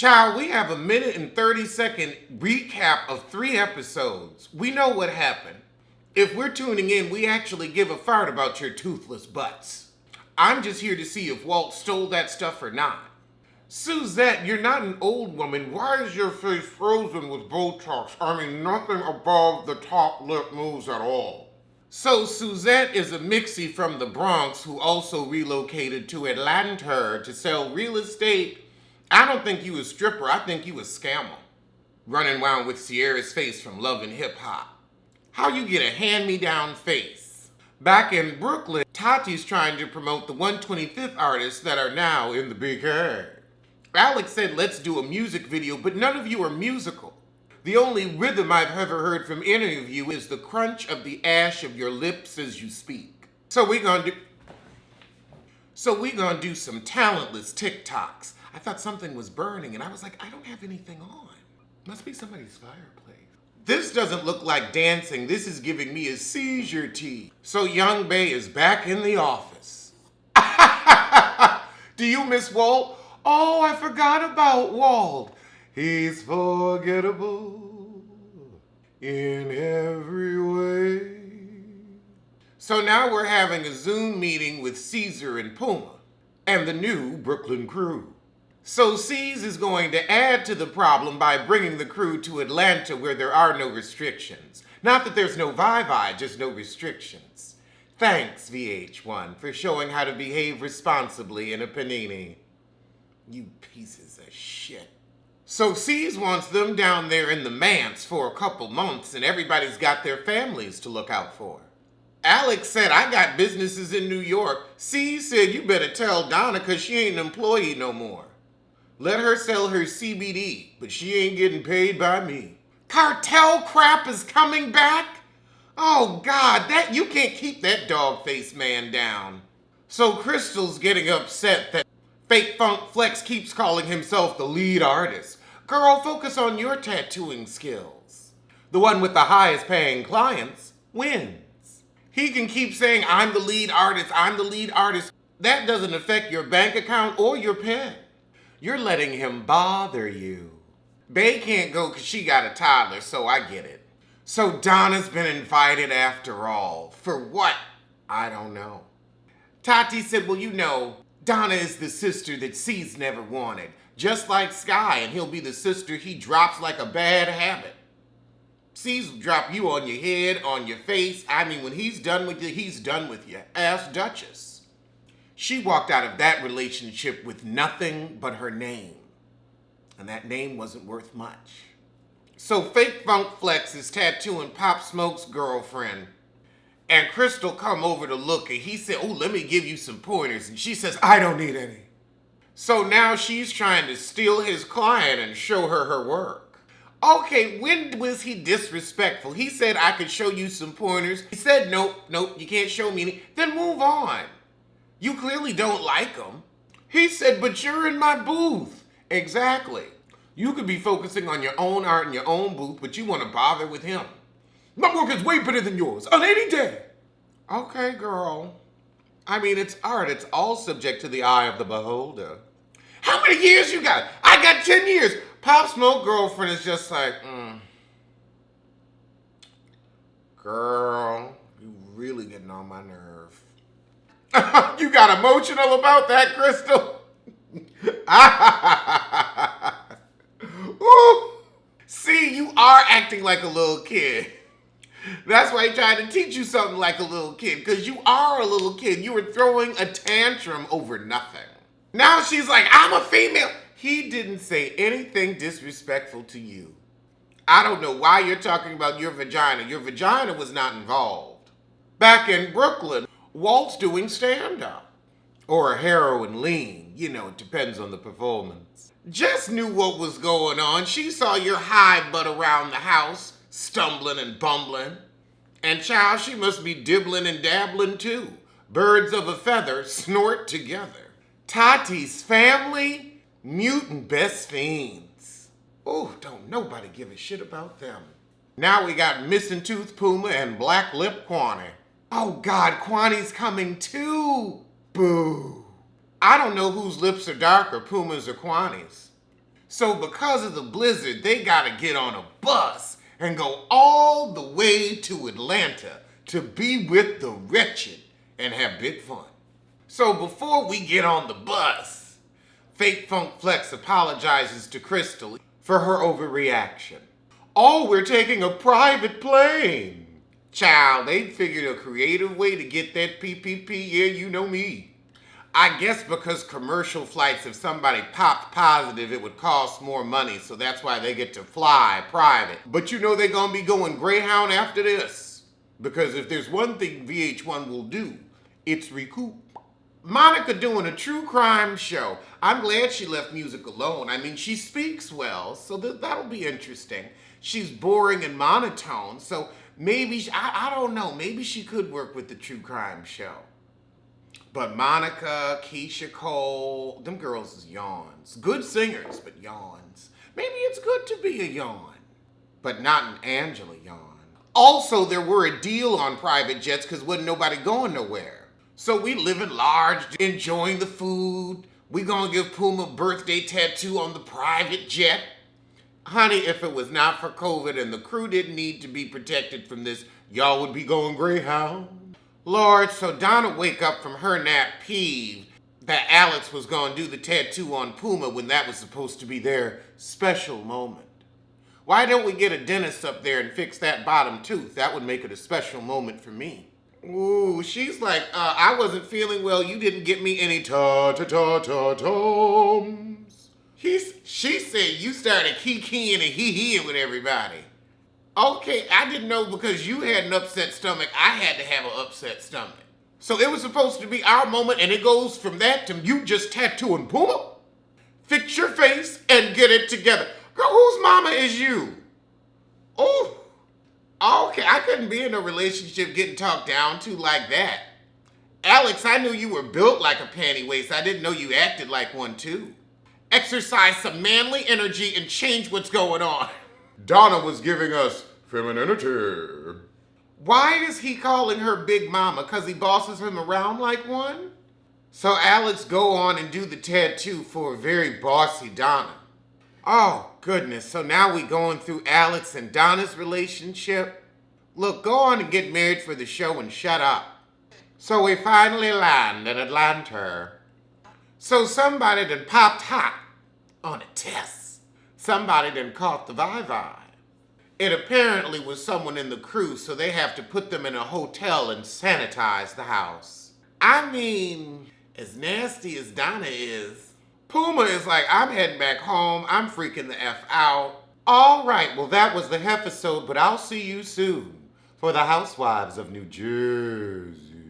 Child, we have a minute and 30-second recap of 3 episodes. We know what happened. If we're tuning in, we actually give a fart about your toothless butts. I'm just here to see if Walt stole that stuff or not. Suzette, you're not an old woman. Why is your face frozen with Botox? I mean, nothing above the top lip moves at all. So Suzette is a mixie from the Bronx who also relocated to Atlanta to sell real estate. I don't think you a stripper, I think you a scammer. Running around with Sierra's face from Love and Hip Hop. How you get a hand-me-down face? Back in Brooklyn, Tati's trying to promote the 125th artists that are now in the big hair. Alex said let's do a music video, but none of you are musical. The only rhythm I've ever heard from any of you is the crunch of the ash of your lips as you speak. So we're gonna do some talentless TikToks. I thought something was burning and I was like, I don't have anything on. Must be somebody's fireplace. This doesn't look like dancing. This is giving me a seizure tea. So Young Bay is back in the office. Do you miss Walt? Oh, I forgot about Walt. He's forgettable in every way. So now we're having a Zoom meeting with Caesar and Puma and the new Brooklyn crew. So C's is going to add to the problem by bringing the crew to Atlanta where there are no restrictions. Not that there's no vibe, just no restrictions. Thanks, VH1, for showing how to behave responsibly in a panini. You pieces of shit. So C's wants them down there in the manse for a couple months and everybody's got their families to look out for. Alex said, I got businesses in New York. C said, you better tell Donna because she ain't an employee no more. Let her sell her CBD, but she ain't getting paid by me. Cartel crap is coming back? Oh God, you can't keep that dog-faced man down. So Crystal's getting upset that Fake Funk Flex keeps calling himself the lead artist. Girl, focus on your tattooing skills. The one with the highest paying clients wins. He can keep saying, I'm the lead artist, I'm the lead artist. That doesn't affect your bank account or your pen. You're letting him bother you. Bay can't go because she got a toddler, so I get it. So Donna's been invited after all. For what? I don't know. Tati said, well, you know, Donna is the sister that C's never wanted. Just like Sky, and he'll be the sister he drops like a bad habit. C's will drop you on your head, on your face. I mean, when he's done with you, he's done with you. Ask Duchess. She walked out of that relationship with nothing but her name. And that name wasn't worth much. So Fake Funk Flex is tattooing Pop Smoke's girlfriend. And Crystal come over to look and he said, oh, let me give you some pointers. And she says, I don't need any. So now she's trying to steal his client and show her her work. Okay, when was he disrespectful? He said I could show you some pointers. He said, nope, you can't show me any. Then move on. You clearly don't like him. He said, but you're in my booth. Exactly. You could be focusing on your own art in your own booth, but you want to bother with him. My work is way better than yours, on any day. Okay, girl. I mean, it's art. It's all subject to the eye of the beholder. How many years you got? I got 10 years. Pop Smoke girlfriend is just like, Girl, you really getting on my nerve. You got emotional about that, Crystal? Ooh. See, you are acting like a little kid. That's why he tried to teach you something like a little kid, because you are a little kid. You were throwing a tantrum over nothing. Now she's like, I'm a female. He didn't say anything disrespectful to you. I don't know why you're talking about your vagina. Your vagina was not involved. Back in Brooklyn, Walt's doing stand-up. Or heroin lean. You know, it depends on the performance. Jess knew what was going on. She saw your high butt around the house, stumbling and bumbling. And child, she must be dibbling and dabbling too. Birds of a feather snort together. Tati's family, mutant best fiends. Oh, don't nobody give a shit about them. Now we got Missing Tooth Puma and Black Lip Kwani. Oh God, Kwani's coming too. Boo. I don't know whose lips are darker, Puma's or Kwani's. So because of the blizzard, they gotta get on a bus and go all the way to Atlanta to be with the wretched and have big fun. So before we get on the bus, Fake Funk Flex apologizes to Crystal for her overreaction. Oh, we're taking a private plane. Child, they figured a creative way to get that PPP, yeah, you know me. I guess because commercial flights, if somebody popped positive, it would cost more money, so that's why they get to fly private. But you know they're gonna be going Greyhound after this. Because if there's one thing VH1 will do, it's recoup. Monica doing a true crime show. I'm glad she left music alone. I mean, she speaks well, so that'll be interesting. She's boring and monotone, so maybe, I don't know, maybe she could work with the true crime show. But Monica, Keisha Cole, them girls is yawns. Good singers, but yawns. Maybe it's good to be a yawn, but not an Angela yawn. Also, there were a deal on private jets because wasn't nobody going nowhere. So we living large, enjoying the food. We gonna give Puma a birthday tattoo on the private jet. Honey, if it was not for COVID and the crew didn't need to be protected from this, y'all would be going Greyhound. Lord, so Donna wake up from her nap peeved that Alex was gonna do the tattoo on Puma when that was supposed to be their special moment. Why don't we get a dentist up there and fix that bottom tooth? That would make it a special moment for me. Ooh, she's like, I wasn't feeling well. You didn't get me any ta-ta-ta-ta-tums. She said you started kikiing and hee-heeing with everybody. Okay, I didn't know because you had an upset stomach, I had to have an upset stomach. So it was supposed to be our moment and it goes from that to you just tattooing Puma? Fix your face and get it together. Girl, whose mama is you? Oh. Okay, I couldn't be in a relationship getting talked down to like that. Alex, I knew you were built like a panty waist. I didn't know you acted like one too. Exercise some manly energy and change what's going on. Donna was giving us femininity. Why is he calling her Big Mama? Because he bosses him around like one? So Alex go on and do the tattoo for a very bossy Donna. Oh, goodness. So now we going through Alex and Donna's relationship? Look, go on and get married for the show and shut up. So we finally land in Atlanta. So somebody done popped hot on a test. Somebody done caught the vi-vi. It apparently was someone in the crew, so they have to put them in a hotel and sanitize the house. I mean, as nasty as Donna is, Puma is like, I'm heading back home. I'm freaking the F out. All right, well, that was the Hefisode, but I'll see you soon for the Housewives of New Jersey.